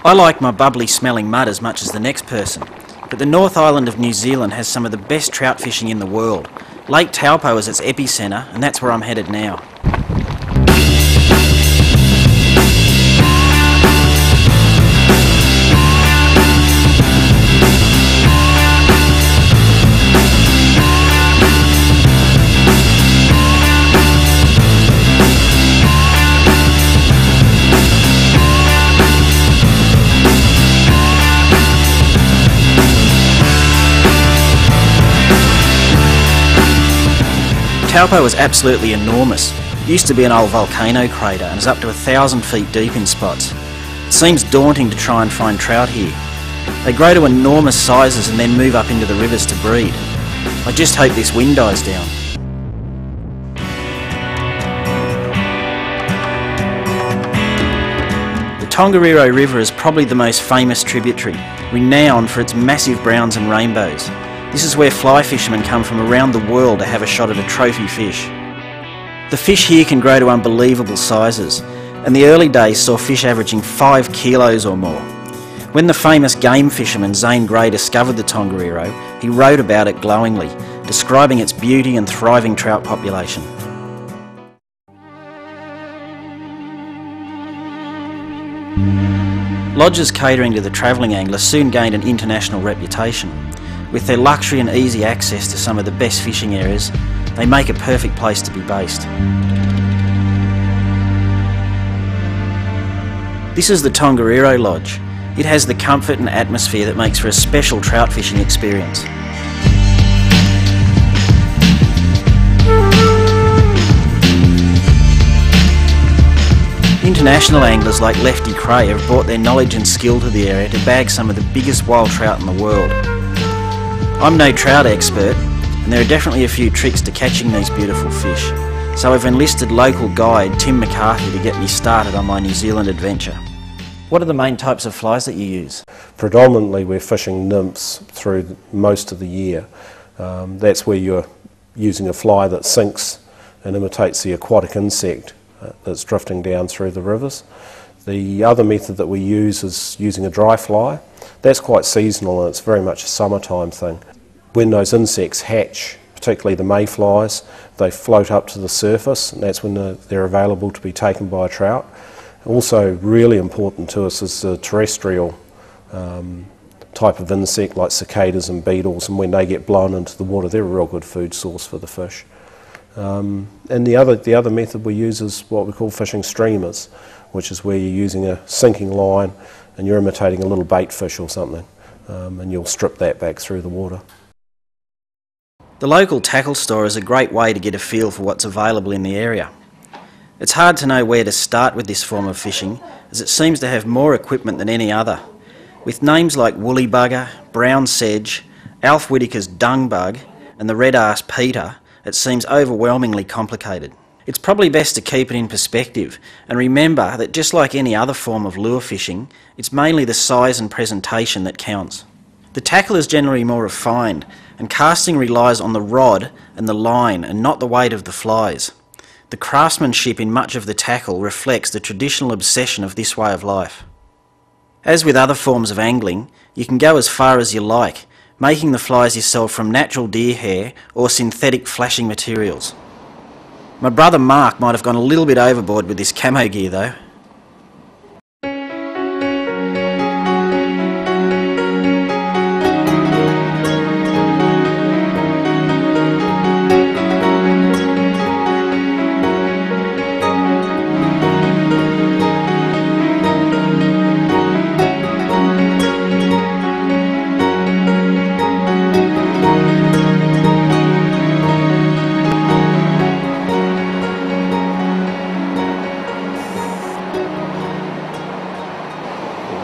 I like my bubbly smelling mud as much as the next person, but the North Island of New Zealand has some of the best trout fishing in the world. Lake Taupo is its epicentre, and that's where I'm headed now. Taupo is absolutely enormous. It used to be an old volcano crater and is up to 1,000 feet deep in spots. It seems daunting to try and find trout here. They grow to enormous sizes and then move up into the rivers to breed. I just hope this wind dies down. The Tongariro River is probably the most famous tributary, renowned for its massive browns and rainbows. This is where fly fishermen come from around the world to have a shot at a trophy fish. The fish here can grow to unbelievable sizes, and the early days saw fish averaging 5 kilos or more. When the famous game fisherman Zane Grey discovered the Tongariro, he wrote about it glowingly, describing its beauty and thriving trout population. Lodges catering to the travelling angler soon gained an international reputation. With their luxury and easy access to some of the best fishing areas, they make a perfect place to be based. This is the Tongariro Lodge. It has the comfort and atmosphere that makes for a special trout fishing experience. International anglers like Lefty Cray have brought their knowledge and skill to the area to bag some of the biggest wild trout in the world. I'm no trout expert, and there are definitely a few tricks to catching these beautiful fish, so I've enlisted local guide Tim McCarthy to get me started on my New Zealand adventure. What are the main types of flies that you use? Predominantly we're fishing nymphs through most of the year. That's where you're using a fly that sinks and imitates the aquatic insect that's drifting down through the rivers. The other method that we use is using a dry fly. That's quite seasonal and it's very much a summertime thing. When those insects hatch, particularly the mayflies, they float up to the surface, and that's when they're available to be taken by a trout. Also really important to us is the terrestrial type of insect like cicadas and beetles, and when they get blown into the water they're a real good food source for the fish. And the other method we use is what we call fishing streamers, which is where you're using a sinking line and you're imitating a little bait fish or something, and you'll strip that back through the water. The local tackle store is a great way to get a feel for what's available in the area. It's hard to know where to start with this form of fishing, as it seems to have more equipment than any other. With names like woolly bugger, brown sedge, Alf Whittaker's dung bug and the red-arse Peter, it seems overwhelmingly complicated. It's probably best to keep it in perspective and remember that just like any other form of lure fishing, it's mainly the size and presentation that counts. The tackle is generally more refined, and casting relies on the rod and the line and not the weight of the flies. The craftsmanship in much of the tackle reflects the traditional obsession of this way of life. As with other forms of angling, you can go as far as you like, making the flies yourself from natural deer hair or synthetic flashing materials. My brother Mark might have gone a little bit overboard with this camo gear though.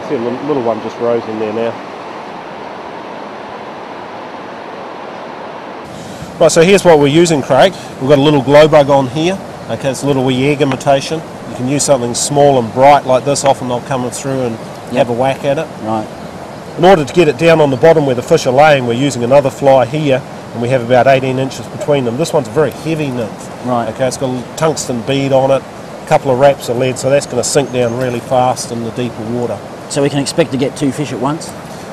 See a little one just rose in there now. Right, so here's what we're using, Craig. We've got a little glow bug on here. Okay, it's a little wee egg imitation. You can use something small and bright like this. Often they'll come through and have a whack at it. Right. In order to get it down on the bottom where the fish are laying, we're using another fly here, and we have about 18 inches between them. This one's a very heavy nymph. Right. Okay, it's got a tungsten bead on it, a couple of wraps of lead, so that's going to sink down really fast in the deeper water. So we can expect to get 2 fish at once?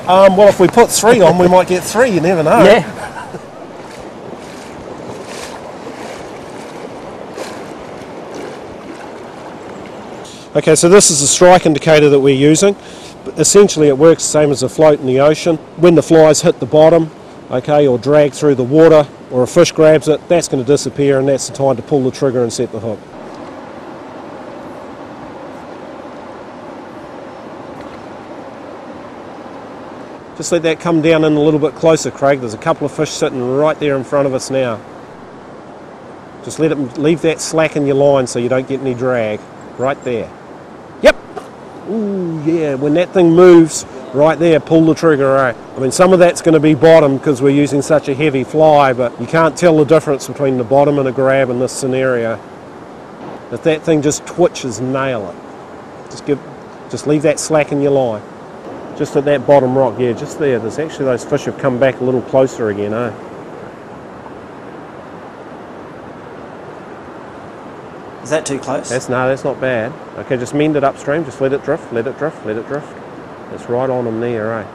Well, if we put 3 on, we might get 3, you never know. Yeah. Okay, so this is the strike indicator that we're using. Essentially it works the same as a float in the ocean. When the flies hit the bottom, okay, or drag through the water, or a fish grabs it, that's going to disappear, and that's the time to pull the trigger and set the hook. Just let that come down in a little bit closer, Craig. There's a couple of fish sitting right there in front of us now. Just leave that slack in your line so you don't get any drag. Right there. Yep. Ooh, yeah, when that thing moves, right there, pull the trigger, right? I mean, some of that's going to be bottom because we're using such a heavy fly, but you can't tell the difference between the bottom and a grab in this scenario. If that thing just twitches, nail it. Just leave that slack in your line. Just at that bottom rock, yeah, just there. There's actually, those fish have come back a little closer again, eh? Is that too close? No, that's not bad. Okay, just mend it upstream, just let it drift, let it drift, let it drift. It's right on him there, eh?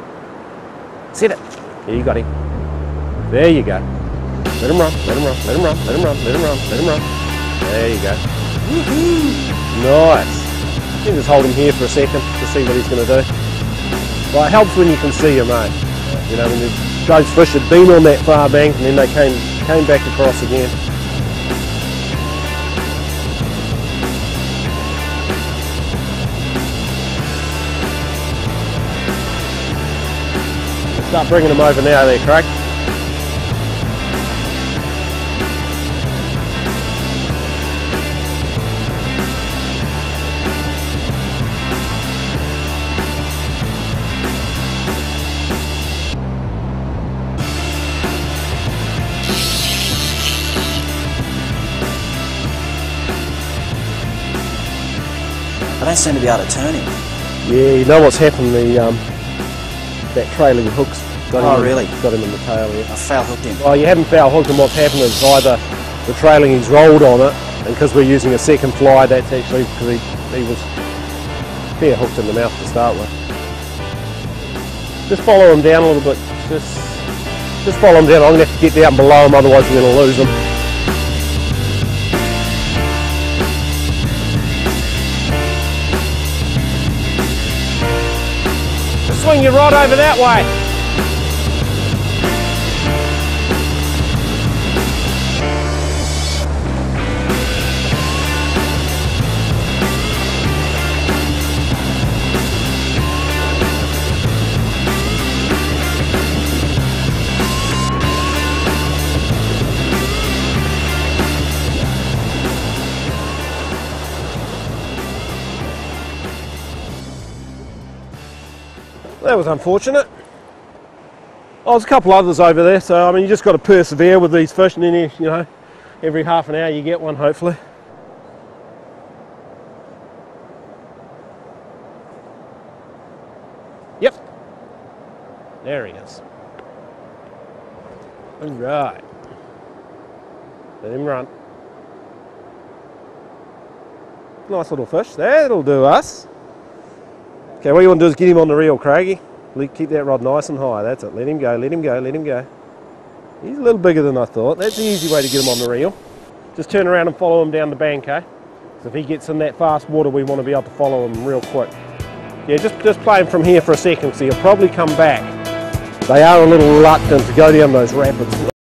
Set it. Yeah, you got him. There you go. Let him run, let him run, let him run, let him run, let him run, let him run. There you go. Woohoo! Nice. You can just hold him here for a second to see what he's going to do. Well, it helps when you can see him, mate. You know, when those fish had been on that far bank and then they came back across again. Start bringing them over now there, Craig. I don't seem to be able to turn him. Yeah, you know what's happened, that trailing hook's got him, really? Got him in the tail, yeah. I foul hooked him. Well, you haven't foul hooked him. What's happened is either the trailing, he's rolled on it, and because we're using a second fly, that's actually because he was fair hooked in the mouth to start with. Just follow him down a little bit. Just follow him down. I'm going to have to get down below him, otherwise we're going to lose him. Swing your rod over that way. That was unfortunate. Oh, there's a couple others over there, so I mean you just got to persevere with these fish, and then you know, every half an hour you get one hopefully. Yep. There he is. Alright. Let him run. Nice little fish. That'll do us. Okay, what you want to do is get him on the reel, Craigie. Keep that rod nice and high. That's it. Let him go, let him go, let him go. He's a little bigger than I thought. That's the easy way to get him on the reel. Just turn around and follow him down the bank, eh? So if he gets in that fast water, we want to be able to follow him real quick. Yeah, just play him from here for a second, so he'll probably come back. They are a little reluctant to go down those rapids.